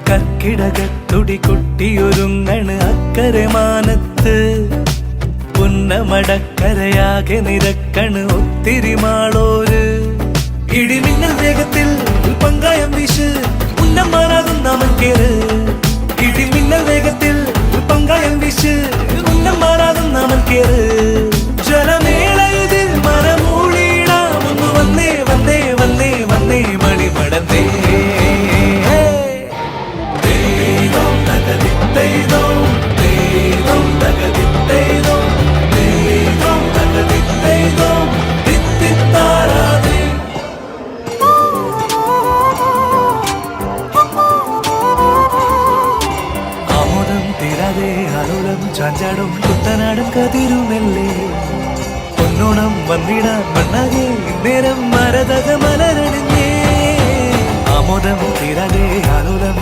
കർക്കിടകത്തുടി കൊട്ടിയൊരുങ്ങണ് അക്കരെ മാനത്ത് പുന്നമടക്കരയാകെ നിരക്കണ് ഒത്തിരി മാളോര് ഇടിമിന്നൽ വേഗത്തിൽ പങ്കായം വീശ് ഉന്നമാരാകും നാമക്കേറ് ഇടിമിന്നൽ വേഗത്തിൽ പങ്കായം വീശ് ഉന്നമാരാകും നാമക്കേറ് ജലമേള ഇതിൽ മരമൂളിയിടാം ഒന്ന് വന്നേ വന്നേ വന്നേ വന്നേ മണിമടന്നേ ചാഞ്ചാടും കുട്ടനാടും കതിരുമെല്ലേ പൊന്നോണം വന്നിടാൻ മണ്ണാകെ നേരം മരതക മലരണിഞ്ഞേ ആമോദം തീരാതെ ആലോലം